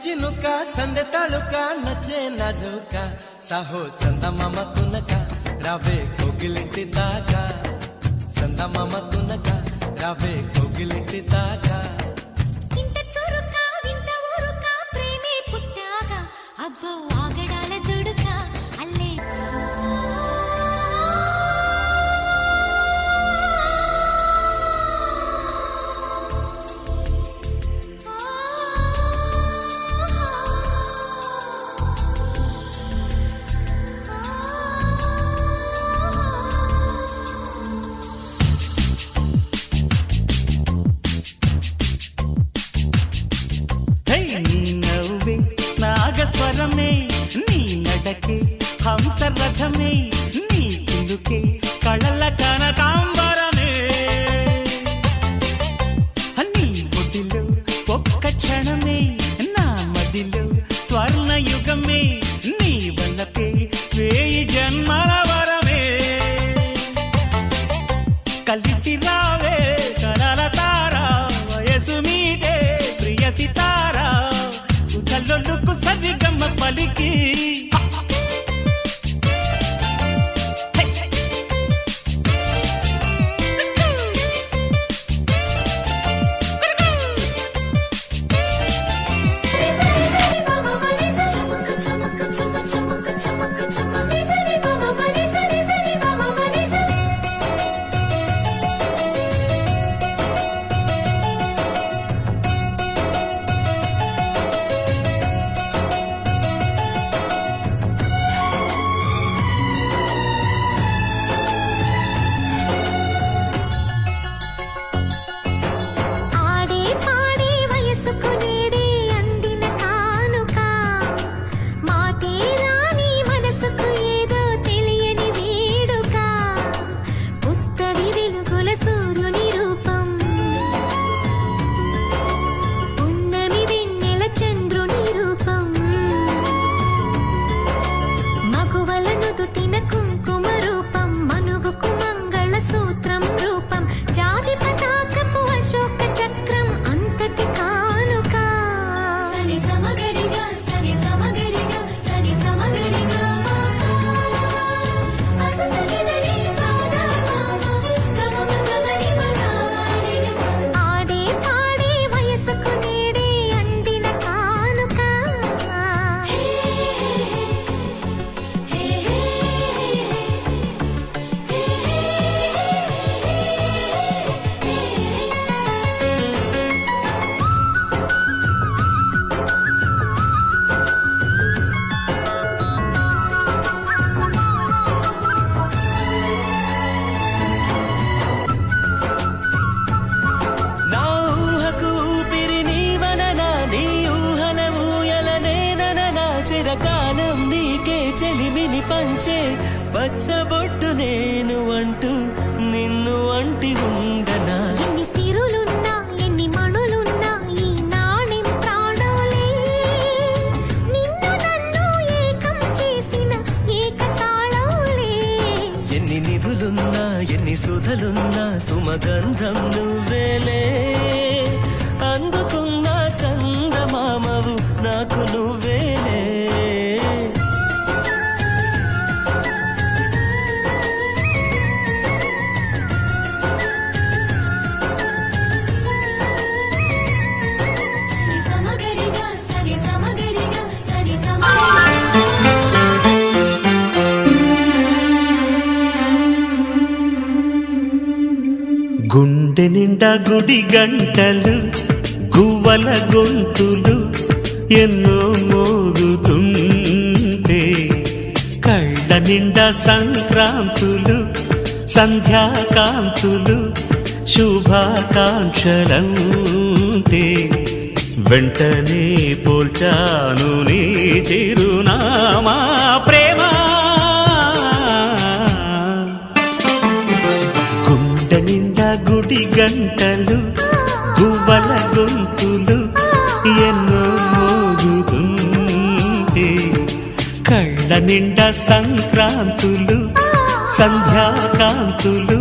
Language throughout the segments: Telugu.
चिनुका संदे तालुका नचे नाजुका साहो चंदा मामा तुनका रावे कोगिलिंटी दागा चंदा मामा तुनका रावे कोगिलिंटी दागा इंत चुरुका विंत ऊरुका प्रेमे पुट्टागा अब्बो आगडाల దుడుకా అల్లే నాగస్వరమే నీ నడకే హంస రథమే నీ కిలుకే కళల కనకాంబరమే నీ ఒడిలో ఒక్క క్షణమే నా మదిలో స్వర్ణయుగమే నీ వల్లపే వేయి జన్మల వరమే కలిసి రావే కలల తారా వయసు మీదే ప్రియ సితారా కల్లుకు సరిగమ్మ పలికి చిరకాలం నీకే చెలిమిని పంచే పచ్చబొట్టు నేను అంటూ నిన్ను అంటి ఉండనా ఎన్ని సిరులున్నా ఎన్ని మణులున్నా ఈ నాణెం ప్రాణాలే నిన్ను నన్ను ఏకం చేసిన ఏకతాళంలే ఎన్ని నిధులున్నా ఎన్ని సుధలున్నా సుమగంధం నువ్వేలే అందుకున్న చందమామవు నాకు నువ్వేలే గుండె నిండా గుడి గంటలు గువ్వల గొంతులు ఎన్నో మోగుతుంటే కళ్ళ నిండా సంక్రాంతులు సంధ్యాకాంతులు శుభాకాంక్షలంటే వెంటనే పోల్చాను నీ చిరునామా ప్రేమ గుండె నిండా గుడి గంటలు గువ్వల గొంతులు ఎన్నో మోగుతుంటే కళ్ళ నిండా సంక్రాంతులు సంధ్యాకాంతులు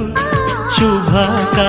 శుభాకాంక్షలంటే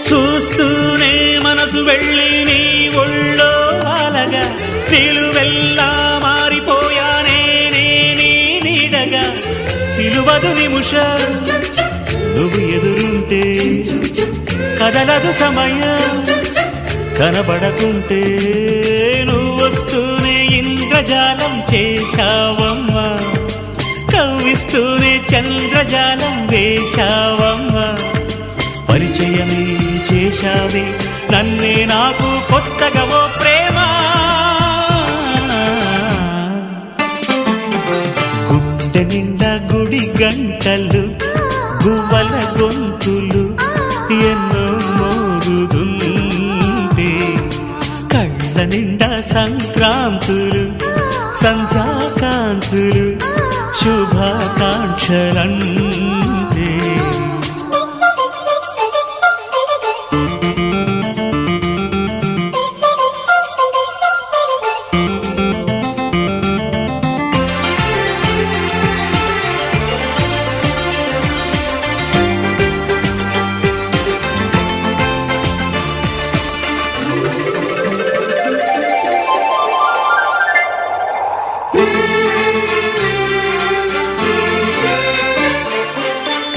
చూస్తూనే మనసు వెళ్ళి నీ ఒళ్ళో అలగా నిలువెల్లా మారిపోయానే నీ నీడగా నిలువదు నిముషం నువ్వు ఎదురుంటే కదలదు సమయం కనబడకుంటే నువ్వు వస్తూనే ఇంద్రజాలం చేశావమ్మా కవ్విస్తూనే చంద్రజాలం వేశావమ్మా పరిచయమే చేశావే నన్నే నాకు కొత్తగా ఓ ప్రేమ గుడ్డ నిండా గుడి గంటలు గువ్వల గొంతులు ఎన్నో మోగుతుంటే కళ్ళ నిండా సంక్రాంతులు సంధ్యాకాంతులు శుభాకాంక్షలంటే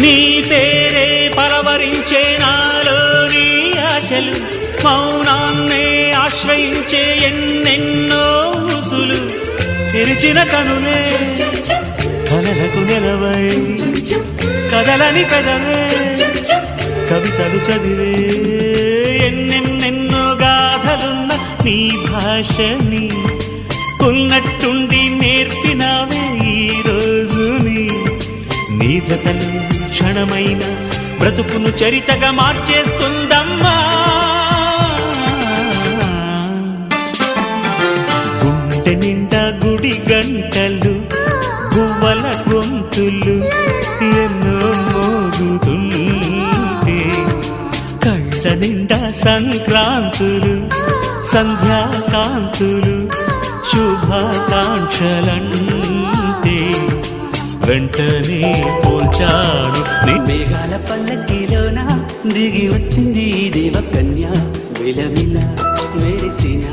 నీ పేరే పరవరించే నాలోని ఆశలు మౌనాన్నే ఆశ్రయించే ఎన్నెన్నో ఊసులు తెరిచిన కనులే కలలకు నిలవై కదలని పెదవే కవితలు చదివే ఎన్నెన్నెన్నో గాథలున్న నీ భాషని ఉన్నట్టుండి నేర్పినావే ఈ రోజుని నీ జతలు క్షణమైన బ్రతుకును చరితగా మార్చేస్తుందమ్మా గుండె నిండా గుడి గంటలు గువ్వల గొంతులు ఎన్నో మోగుతుంటే కళ్ళ నిండా సంక్రాంతులు సంధ్యాకాంతులు శుభాకాంక్షలంటే వెంటనే పోల్చాను మేఘాల పల్లకిలోన దిగి వచ్చింది ఈ దేవకన్య విలమిల మెరిసిన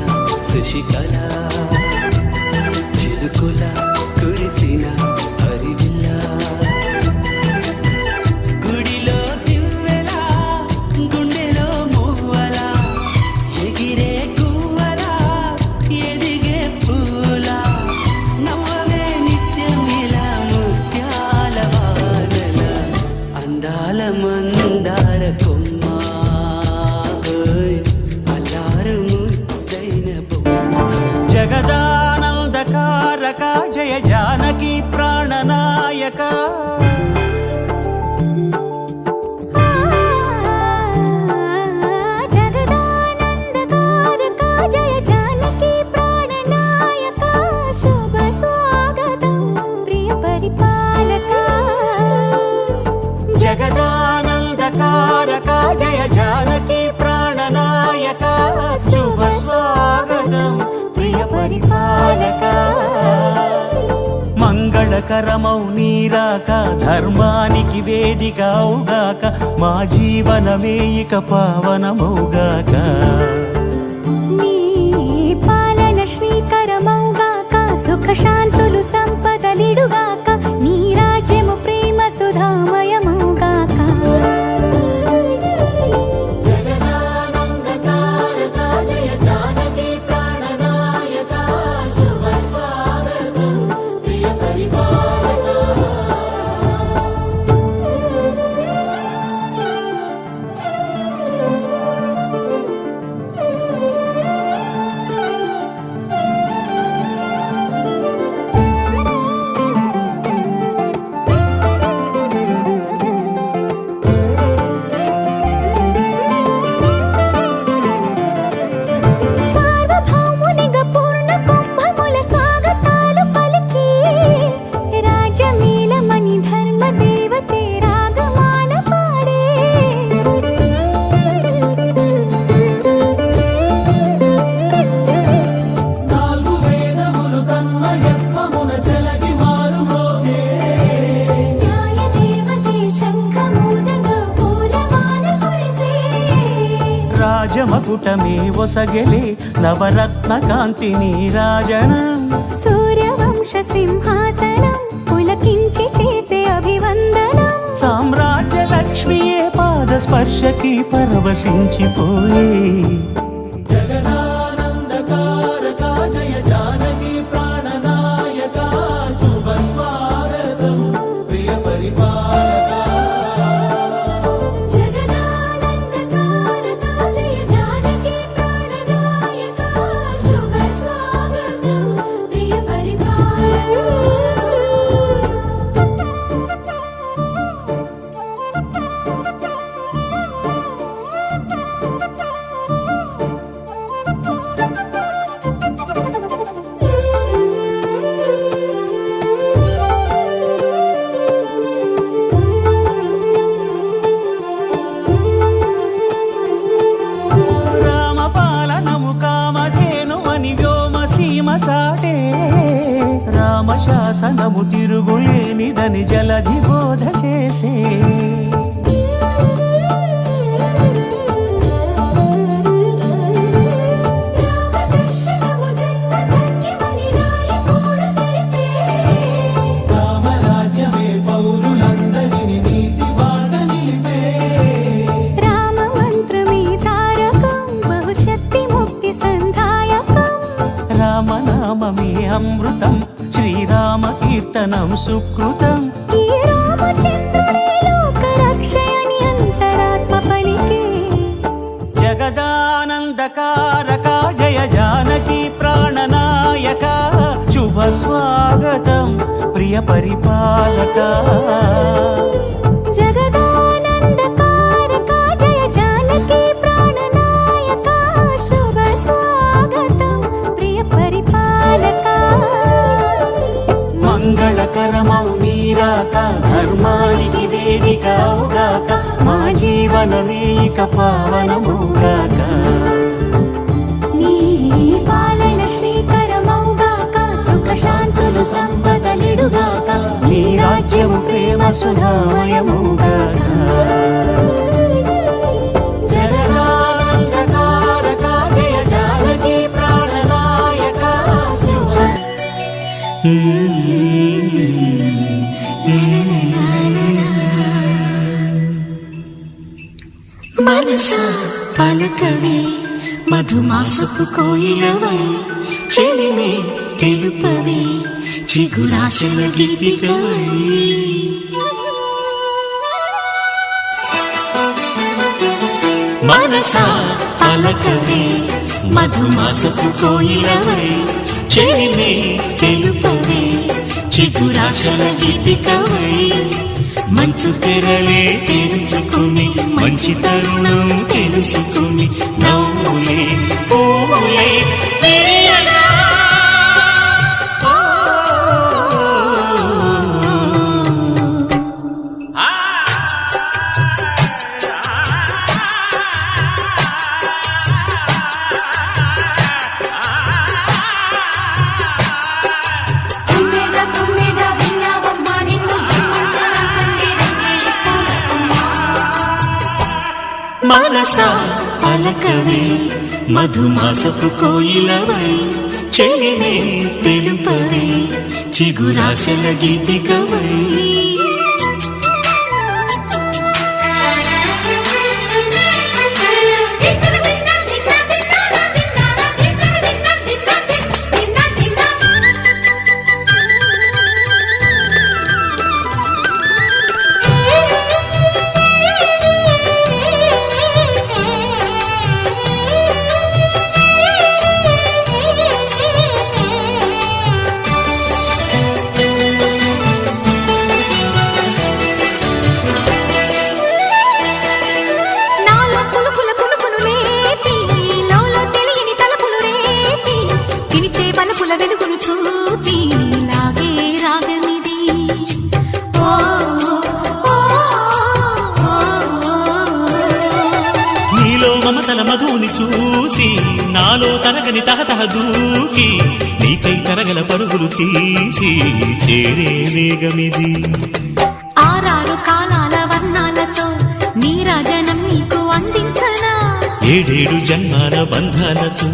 శశికళ చిరుకుల కురిసిన హరివిల్ల గుడిలో దివ్వెల గుండెలో మువ్వల ఎగిరే గువ్వల ఎదిగే పూల నవ్వవే నిత్యమిల ముత్యాల వానల అందాల మందార కొమ్మ అల్లారు ముద్దైన బొమ్మ జగదానందకారక జయ జానకి ప్రాణనాయక జగదానందకారక జయ జానకి ప్రాణనాయక శుభ స్వాగతం ప్రియ పరిపాలక జగదానందకారక జయ జానకి ప్రాణనాయక శుభ స్వాగతం ప్రియ పరిపాలక మంగళకరమౌ నీరాక ధర్మానికి వేదిక అవుగాక మా జీవనమే ఇక పావనమౌగాక నీ పాలన శ్రీకరమౌగాక సుఖ శాంతులు సంపదలిడుగాక నీ రాజ్యము ప్రేమ సుధామయమౌగాక జగదానందకారక జయ జానకి ప్రాణనాయక శుభ స్వాగతం ప్రియ పరిపాలక రాజమకుటమే ఒసగెలే నవరత్న కాంతి నీరాజనం సూర్యవంశ సింహాసనం పులకించి చేసే అభివందనం సామ్రాజ్య లక్ష్మియే పాద స్పర్శకి పరవశించిపోయే జగదానందకారక జయ జానకి ప్రాణనాయక శుభ స్వాగతం ప్రియ పరిపాలక జగదానందకారక జయ జానకి ప్రాణనాయక శుభ స్వాగతం ప్రియ రామపాలనము కామధేను అని వ్యోమసీమ చాటే రామశాసనము తిరుగులేనిదని జలధి బోధ చేసే రామదర్శనము జన్మధన్యమని రాయకూడ తెలిపే రామరాజ్యమే పౌరులందరిని నీతి బాట నిలిపే రామ మంత్రమే తారకం బహుశక్తి ముక్తి సంధాయకం రామనామమే అమృతం శ్రీరామ కీర్తనం సుకృతం ఈ రామచంద్రుడే లోక రక్షయని అంతరాత్మ పలికే జగదానందకారక జయ జానకి ప్రాణనాయక శుభ స్వాగతం ప్రియ పరిపాలక జగదానందకారక జయ జానకి ప్రాణనాయక శుభ స్వాగతం ప్రియ పరిపాలక మంగళకరమౌ నీరాక ధర్మానికి వేదిక అవుగాక మా జీవనమే ఇక పావనముగాక నీ పాలన శ్రీకరమౌగాక సుఖ శాంతులు సంపదలిడుగాక నీ రాజ్యము ప్రేమ సుధామయముగాక జగదానందకారక జయ జానకి ప్రాణనాయక శుభ మనసా పలకవే మధుమాసపు కోయిలవై చెలిమే తెలుపవే చిగురాశల గీతికవై మనసా పలకవే మధుమాసపు కోయిలవై చెలిమే తెలుపవే చిగురాశల గీతికవై మంచు తెరలే తెరుచుకుని మంచి తరుణం తెలుసుకుని నవ్వులే పూలే విరియగా. తుమ్మెద తుమ్మెద విన్నావమ్మ నిన్ను మనసా పలకవే మధుమాసపు కోయిలవై చెలిమే తెలుపవే చిగురాశల గీతికవై నాలో పులుపుల పులుపును లేపి లోలో తెలియని తలపులు రేపి పిలిచే బలపుల వెలుగును చూపి లాగే రాగమిది ఓ ఓ, ఓ, నీలో మమతల మధుని చూసి నాలో తరగని తహతహ దూకి నీకై తరగల పరుగులు తీసి చేరే వేగమిది ఆరారు కాలాల వర్ణాలతో నీరాజనం నీకు అందించనా ఏడేడు జన్మాల బంధాలతో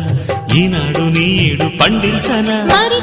ఈనాడు నీ ఏడు పండించనా మరి